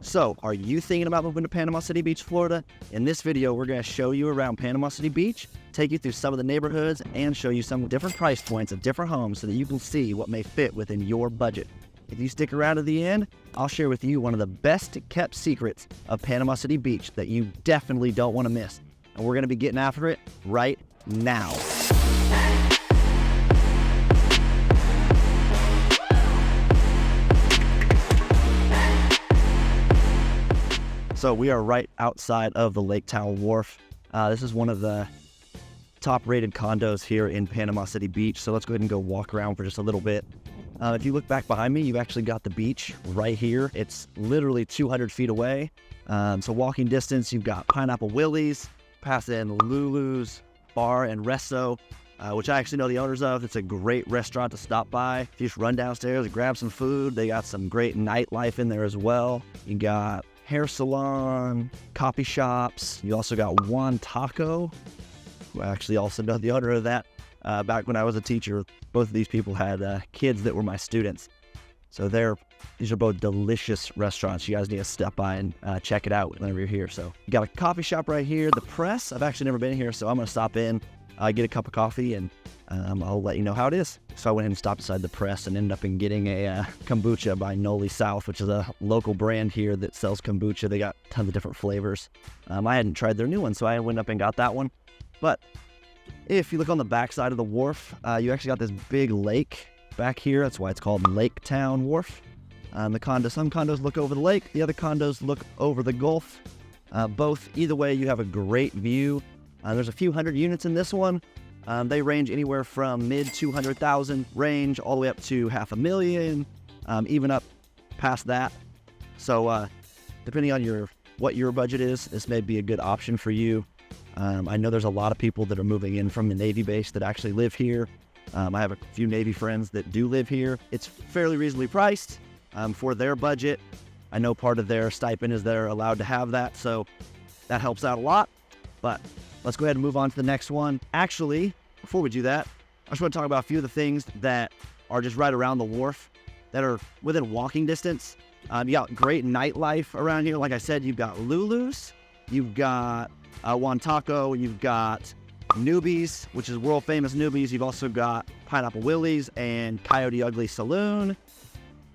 So, are you thinking about moving to Panama City Beach, Florida? In this video, we're going to show you around Panama City Beach, take you through some of the neighborhoods, and show you some different price points of different homes so that you can see what may fit within your budget. If you stick around to the end, I'll share with you one of the best kept secrets of Panama City Beach that you definitely don't want to miss. And we're going to be getting after it right now. So we are right outside of the Laketown Wharf. This is one of the top-rated condos here in Panama City Beach. So let's go ahead and go walk around for just a little bit. If you look back behind me, you've actually got the beach right here. It's literally 200 feet away. So walking distance, you've got Pineapple Willie's, pass in Lulu's Bar and Resto, which I actually know the owners of. It's a great restaurant to stop by. If you just run downstairs and grab some food, they got some great nightlife in there as well. You got hair salon, coffee shops. You also got Juan Taco, who I actually also know the owner of that. Back when I was a teacher, both of these people had kids that were my students. So these are both delicious restaurants. You guys need to stop by and check it out whenever you're here. So you got a coffee shop right here. The Press, I've actually never been here, so I'm going to stop in, get a cup of coffee, and I'll let you know how it is. So I went ahead and stopped inside the Press and ended up getting a kombucha by Noli South, which is a local brand here that sells kombucha. They got tons of different flavors. I hadn't tried their new one, so I went up and got that one. But if you look on the back side of the wharf, you actually got this big lake back here. That's why it's called Laketown Wharf. Some condos look over the lake. The other condos look over the Gulf. Either way, you have a great view. There's a few hundred units in this one. They range anywhere from mid 200,000 range all the way up to $500,000, even up past that. So depending on what your budget is, this may be a good option for you. I know there's a lot of people that are moving in from the Navy base that actually live here. I have a few Navy friends that do live here. It's fairly reasonably priced for their budget. I know part of their stipend is they're allowed to have that, so that helps out a lot. But let's go ahead and move on to the next one. Actually, before we do that, I just want to talk about a few of the things that are just right around the wharf that are within walking distance. You got great nightlife around here. Like I said, you've got Lulu's, you've got Juan Taco, you've got Newbies, which is world famous Newbies. You've also got Pineapple Willie's and Coyote Ugly Saloon.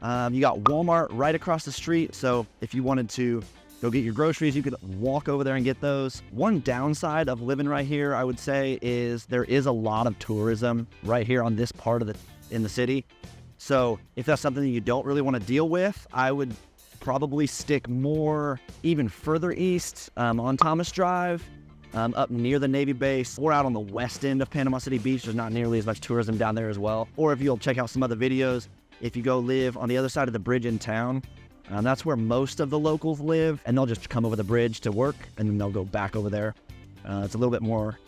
You got Walmart right across the street. So if you wanted to go get your groceries, you could walk over there and get those. One downside of living right here, I would say, is there is a lot of tourism right here on this part in the city. So if that's something that you don't really want to deal with, I would probably stick more even further east on Thomas Drive, up near the Navy base, or out on the west end of Panama City Beach. There's not nearly as much tourism down there as well. Or if you'll check out some other videos, if you go live on the other side of the bridge in town, that's where most of the locals live, and they'll just come over the bridge to work, and then they'll go back over there. It's a little bit more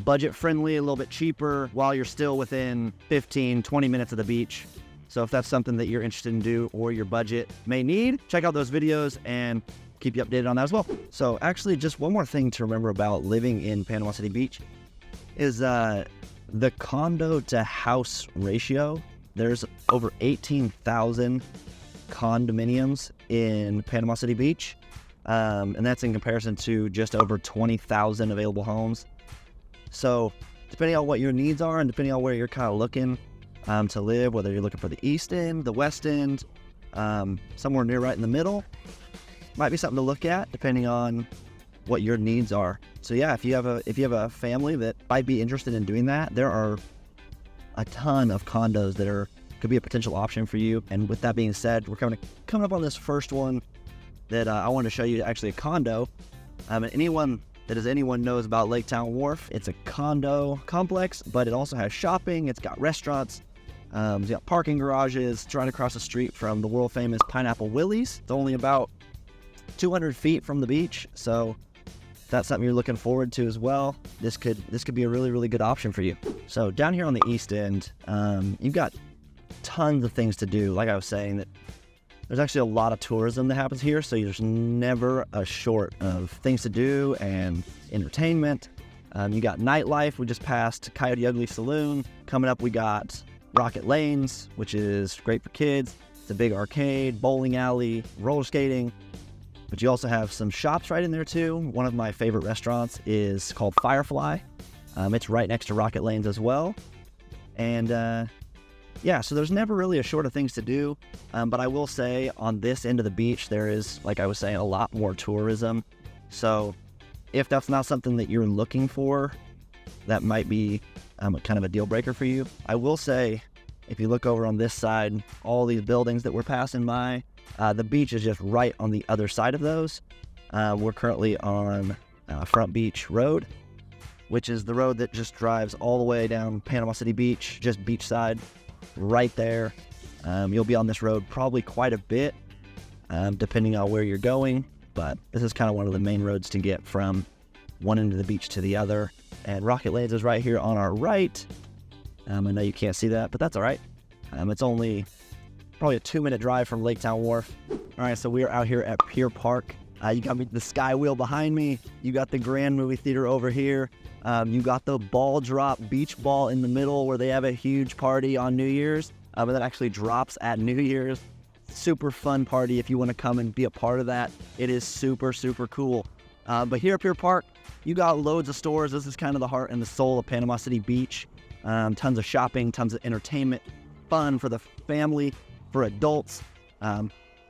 budget-friendly, a little bit cheaper, while you're still within 15, 20 minutes of the beach. So if that's something that you're interested in do or your budget may need, check out those videos and keep you updated on that as well. So actually, just one more thing to remember about living in Panama City Beach is the condo to house ratio. There's over 18,000 condominiums in Panama City Beach, and that's in comparison to just over 20,000 available homes. So depending on what your needs are and depending on where you're kind of looking to live, whether you're looking for the east end, the west end, somewhere near right in the middle, might be something to look at depending on what your needs are. So yeah, if you have a family that might be interested in doing that, there are a ton of condos that could be a potential option for you. And with that being said, we're coming up on this first one that I wanted to show you, actually a condo. And anyone knows about Laketown Wharf, it's a condo complex, but it also has shopping, it's got restaurants, it's got parking garages. It's right across the street from the world famous Pineapple Willie's. It's only about 200 feet from the beach, so if that's something you're looking forward to as well, this could be a really, really good option for you. So down here on the east end, you've got tons of things to do. Like I was saying, that there's actually a lot of tourism that happens here, so there's never a short of things to do and entertainment. You got nightlife. We just passed Coyote Ugly Saloon. Coming up, we got Rocket Lanes, which is great for kids. It's a big arcade, bowling alley, roller skating. But you also have some shops right in there too. One of my favorite restaurants is called Firefly. It's right next to Rocket Lanes as well. And yeah, so there's never really a short of things to do. But I will say on this end of the beach, there is, like I was saying, a lot more tourism. So if that's not something that you're looking for, that might be kind of a deal breaker for you. I will say, if you look over on this side, all these buildings that we're passing by, the beach is just right on the other side of those. We're currently on Front Beach Road, which is the road that just drives all the way down Panama City Beach, just beachside, right there. You'll be on this road probably quite a bit, depending on where you're going, but this is kind of one of the main roads to get from one end of the beach to the other. And Rocket Lanes is right here on our right. I know you can't see that, but that's all right. It's only probably a 2-minute drive from Laketown Wharf. All right, so we are out here at Pier Park. You got the Sky Wheel behind me. You got the Grand Movie Theater over here. You got the ball drop beach ball in the middle where they have a huge party on New Year's. And that actually drops at New Year's. Super fun party if you want to come and be a part of that. It is super, super cool. But here at Pier Park, you got loads of stores. This is kind of the heart and the soul of Panama City Beach. Tons of shopping, tons of entertainment, fun for the family, for adults.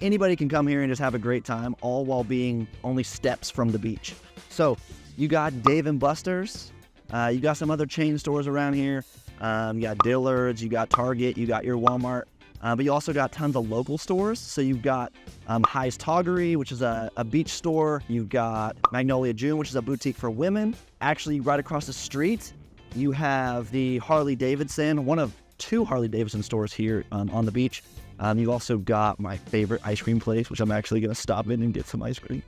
Anybody can come here and just have a great time, all while being only steps from the beach. So you got Dave & Buster's. You got some other chain stores around here. You got Dillard's, you got Target, you got your Walmart. But you also got tons of local stores. So you've got High's Toggery, which is a beach store. You've got Magnolia June, which is a boutique for women. Actually, right across the street, you have the Harley Davidson, one of 2 Harley Davidson stores here on the beach. You've also got my favorite ice cream place, which I'm actually going to stop in and get some ice cream.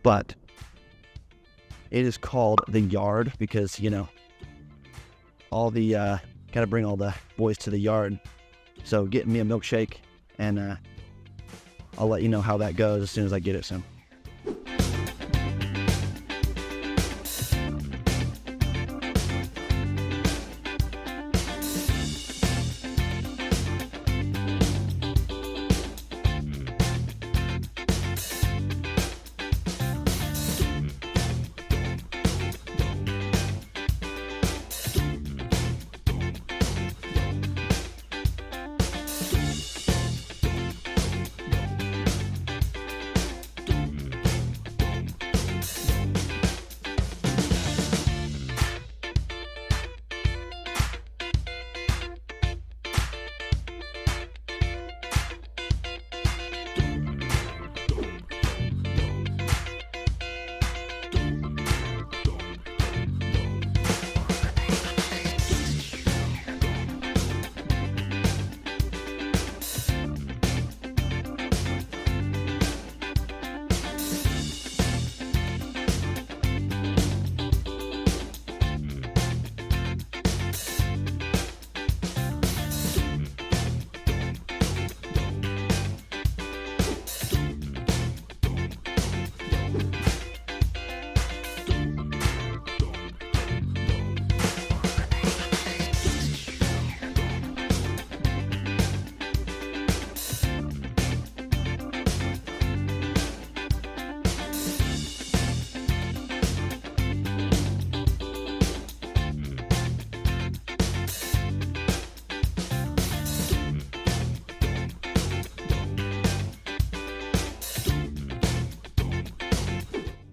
But it is called The Yard because, you know, all the, got to bring all the boys to the yard. So getting me a milkshake, and I'll let you know how that goes as soon as I get it soon.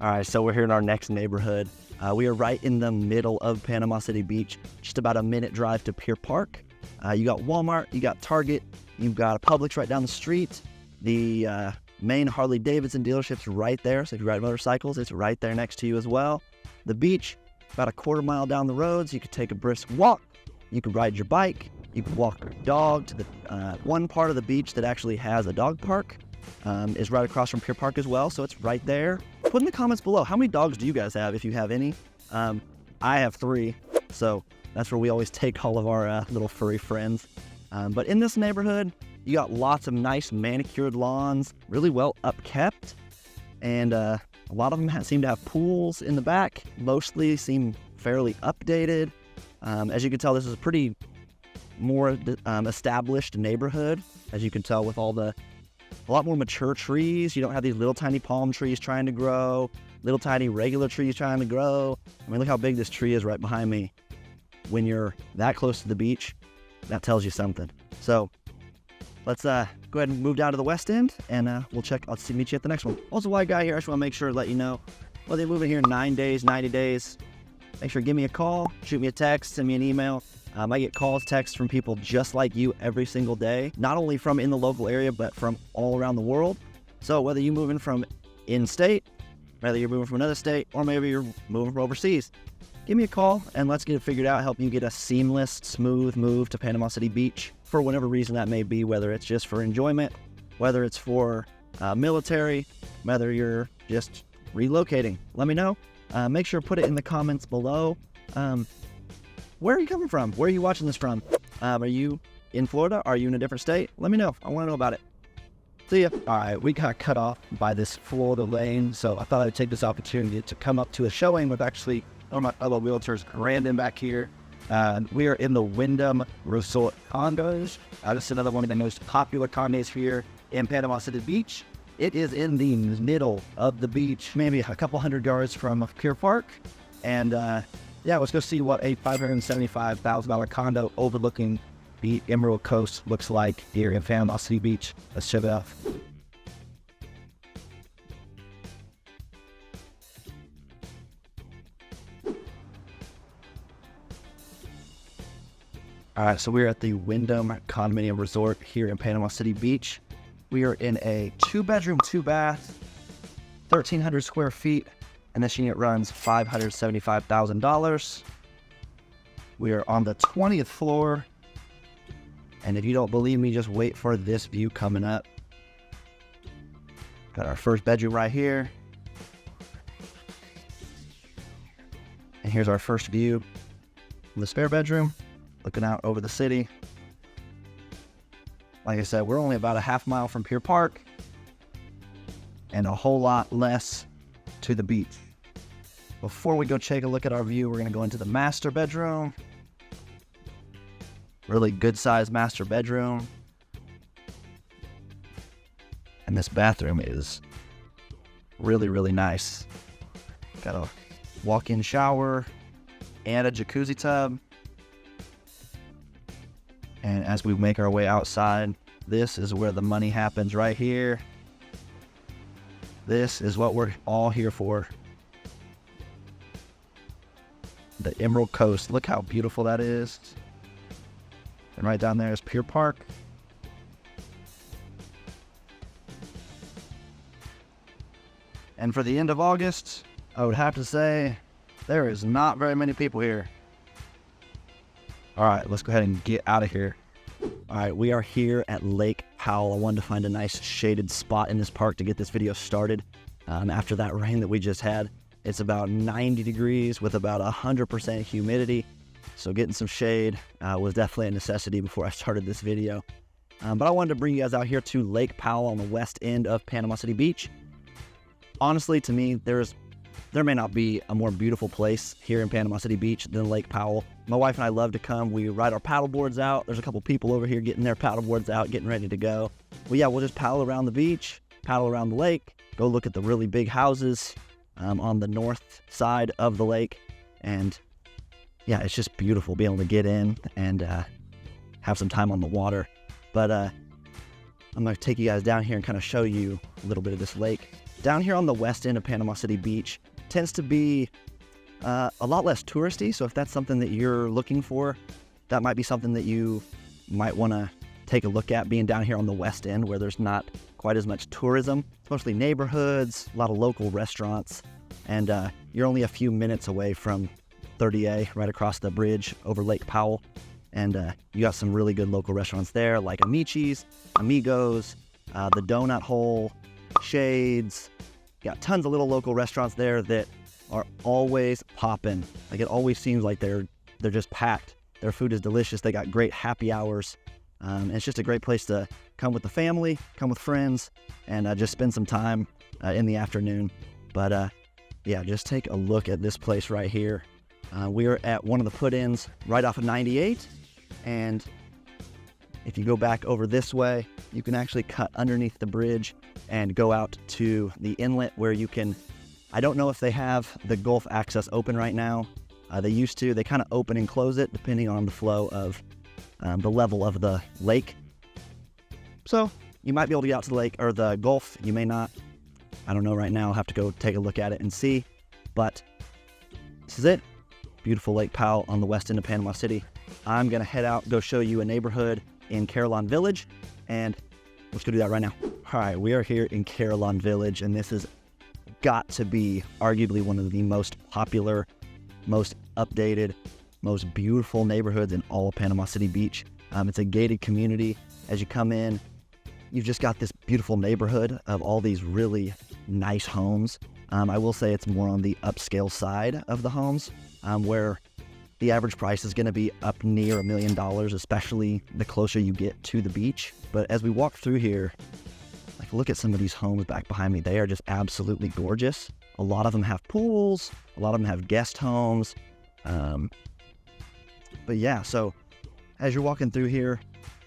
All right, so we're here in our next neighborhood. We are right in the middle of Panama City Beach, just about a minute drive to Pier Park. You got Walmart, you got Target, you've got a Publix right down the street. The main Harley Davidson dealership's right there, so if you ride motorcycles, it's right there next to you as well. The beach, about a quarter mile down the road, so you could take a brisk walk. You could ride your bike. You could walk your dog to the one part of the beach that actually has a dog park. Is right across from Pier Park as well, so it's right there. Put in the comments below, how many dogs do you guys have, if you have any? I have 3, so that's where we always take all of our little furry friends. But in this neighborhood, you got lots of nice manicured lawns, really well upkept, and a lot of them seem to have pools in the back. Mostly seem fairly updated. As you can tell, this is a pretty more established neighborhood, as you can tell with all the a lot more mature trees. You don't have these little tiny palm trees trying to grow, little tiny regular trees trying to grow. I mean, look how big this tree is right behind me. When you're that close to the beach, that tells you something. So let's go ahead and move down to the west end, and we'll check. I'll meet you at the next one. Also, while I got here, I just want to make sure to let you know, whether you're moving here in 9 days, 90 days, make sure to give me a call, shoot me a text, send me an email. I get calls, texts from people just like you every single day, not only from in the local area, but from all around the world. So whether you're moving from in-state, whether you're moving from another state, or maybe you're moving from overseas, give me a call and let's get it figured out, help you get a seamless, smooth move to Panama City Beach for whatever reason that may be, whether it's just for enjoyment, whether it's for military, whether you're just relocating. Let me know. Make sure to put it in the comments below. Where are you coming from? Where are you watching this from? Are you in Florida? Are you in a different state? Let me know. I want to know about it. See ya. All right, we got cut off by this Florida lane, so I thought I'd take this opportunity to come up to a showing with actually one of my fellow realtors, Brandon, back here. We are in the Wyndham Resort Condos. This is another one of the most popular condos here in Panama City Beach. It is in the middle of the beach, maybe a couple hundred yards from Pier Park. And yeah, let's go see what a $575,000 condo overlooking the Emerald Coast looks like here in Panama City Beach. Let's check it out. All right, so we're at the Wyndham Condominium Resort here in Panama City Beach. We are in a 2-bedroom, 2-bath, 1,300 square feet, and this unit runs $575,000. We are on the 20th floor, and if you don't believe me, just wait for this view coming up. Got our first bedroom right here. And here's our first view from the spare bedroom, looking out over the city. Like I said, we're only about a half mile from Pier Park and a whole lot less to the beach. Before we go take a look at our view, we're gonna go into the master bedroom. Really good sized master bedroom. And this bathroom is really, really nice. Got a walk-in shower and a jacuzzi tub. And as we make our way outside, this is where the money happens right here. This is what we're all here for. The Emerald Coast. Look how beautiful that is. And right down there is Pier Park. And for the end of August, I would have to say there is not very many people here. All right, let's go ahead and get out of here. All right, we are here at Lake Powell. I wanted to find a nice shaded spot in this park to get this video started. After that rain that we just had, it's about 90 degrees with about 100% humidity. So getting some shade was definitely a necessity before I started this video. But I wanted to bring you guys out here to Lake Powell on the west end of Panama City Beach. Honestly, to me, there may not be a more beautiful place here in Panama City Beach than Lake Powell. My wife and I love to come. We ride our paddle boards out. There's a couple people over here getting their paddle boards out, getting ready to go. Well, yeah, we'll just paddle around the beach, paddle around the lake, go look at the really big houses on the north side of the lake. And yeah, it's just beautiful being able to get in and have some time on the water. But I'm going to take you guys down here and kind of show you a little bit of this lake. Down here on the west end of Panama City Beach tends to be a lot less touristy. So if that's something that you're looking for, that might be something that you might want to take a look at, being down here on the west end where there's not quite as much tourism. It's mostly neighborhoods, a lot of local restaurants, and you're only a few minutes away from 30A, right across the bridge over Lake Powell. And you got some really good local restaurants there, like Amici's, Amigos, the Donut Hole, Shades. You got tons of little local restaurants there that are always popping. Like, it always seems like they're just packed. Their food is delicious. They got great happy hours. And it's just a great place to come with the family, come with friends, and just spend some time in the afternoon. But yeah, just take a look at this place right here. We are at one of the put-ins right off of 98. And if you go back over this way, you can actually cut underneath the bridge and go out to the inlet where you can, I don't know if they have the Gulf access open right now. They used to. They kind of open and close it depending on the flow of the level of the lake. So you might be able to get out to the lake or the Gulf. You may not. I don't know right now. I'll have to go take a look at it and see. But this is it. Beautiful Lake Powell on the west end of Panama City. I'm going to head out, go show you a neighborhood in Carillon Village, and let's go do that right now. All right, we are here in Carillon Village, and this has got to be arguably one of the most popular, most updated, most beautiful neighborhoods in all of Panama City Beach. It's a gated community. As you come in, you've just got this beautiful neighborhood of all these really nice homes. I will say it's more on the upscale side of the homes, where the average price is going to be up near $1 million, especially the closer you get to the beach. But as we walk through here, like, look at some of these homes back behind me. They are just absolutely gorgeous. A lot of them have pools. A lot of them have guest homes. But yeah, so as you're walking through here,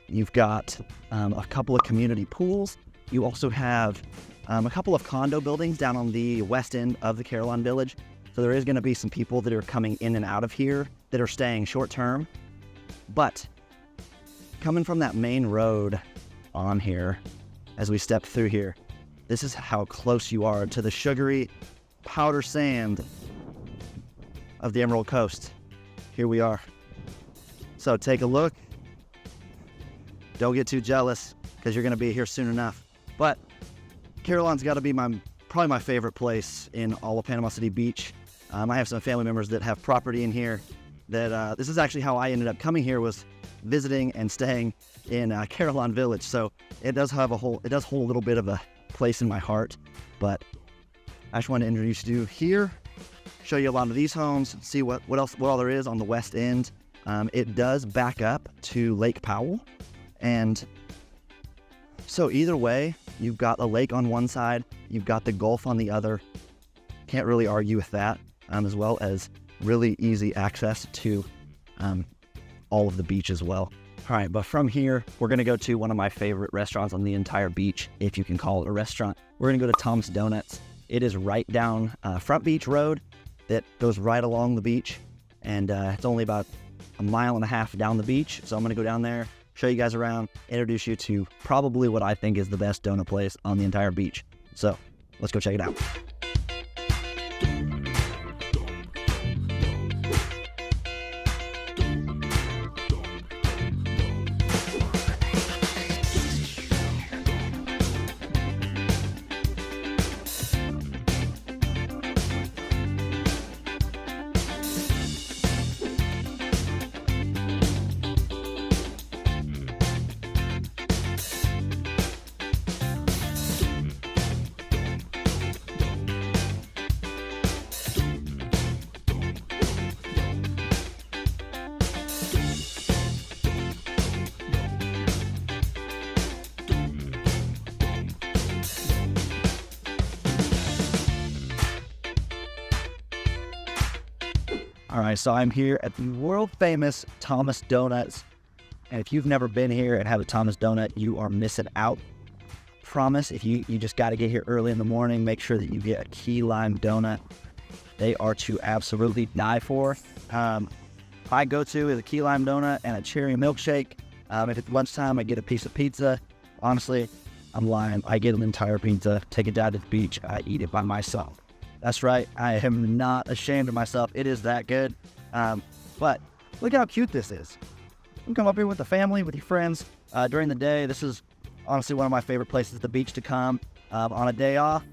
you've got a couple of community pools. You also have a couple of condo buildings down on the west end of the Carillon Village. So there is going to be some people that are coming in and out of here that are staying short term. But coming from that main road on here, as we step through here, this is how close you are to the sugary powder sand of the Emerald Coast. Here we are. So take a look. Don't get too jealous, because you're going to be here soon enough. But Carillon's got to be probably my favorite place in all of Panama City Beach. I have some family members that have property in here. That this is actually how I ended up coming here, was visiting and staying in Carillon Village. So it does hold a little bit of a place in my heart. But I just wanted to introduce you here, show you a lot of these homes, see what all there is on the west end. It does back up to Lake Powell, and so either way, you've got a lake on one side, you've got the Gulf on the other. Can't really argue with that, as well as really easy access to all of the beach as well. All right, but from here, we're going to go to one of my favorite restaurants on the entire beach, if you can call it a restaurant. We're going to go to Tom's Donuts. It is right down Front Beach Road that goes right along the beach, and it's only about 1.5 miles down the beach. So I'm going to go down there, show you guys around, introduce you to probably what I think is the best donut place on the entire beach. So let's go check it out. All right, so I'm here at the world famous Thomas Donuts. And if you've never been here and have a Thomas Donut, you are missing out. Promise, if you just got to get here early in the morning, make sure that you get a key lime donut. They are to absolutely die for. I go to is a key lime donut and a cherry milkshake. If it's lunchtime, I get a piece of pizza. Honestly, I'm lying. I get an entire pizza, take it down to the beach, I eat it by myself. That's right, I am not ashamed of myself. It is that good. But look how cute this is. You can come up here with the family, with your friends during the day. This is honestly one of my favorite places, the beach, to come on a day off.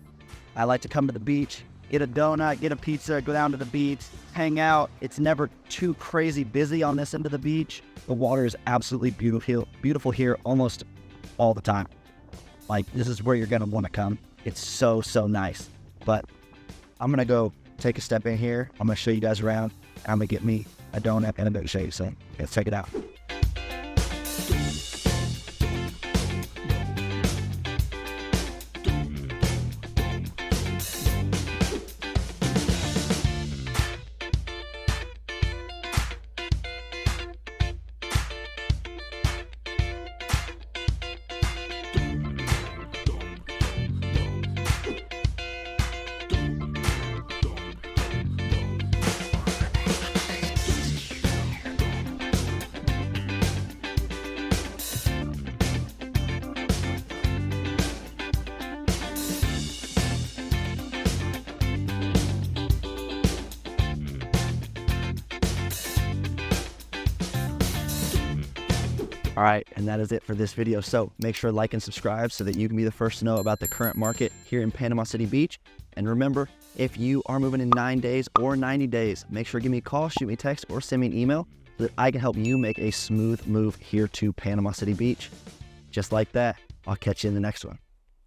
I like to come to the beach, get a donut, get a pizza, go down to the beach, hang out. It's never too crazy busy on this end of the beach. The water is absolutely beautiful here almost all the time. Like, this is where you're gonna want to come. It's so nice. But I'm going to go take a step in here. I'm going to show you guys around. I'm going to get me a donut and a milkshake. So let's check it out. All right, and that is it for this video. So make sure to like and subscribe so that you can be the first to know about the current market here in Panama City Beach. And remember, if you are moving in 9 days or 90 days, make sure to give me a call, shoot me a text, or send me an email so that I can help you make a smooth move here to Panama City Beach. Just like that, I'll catch you in the next one.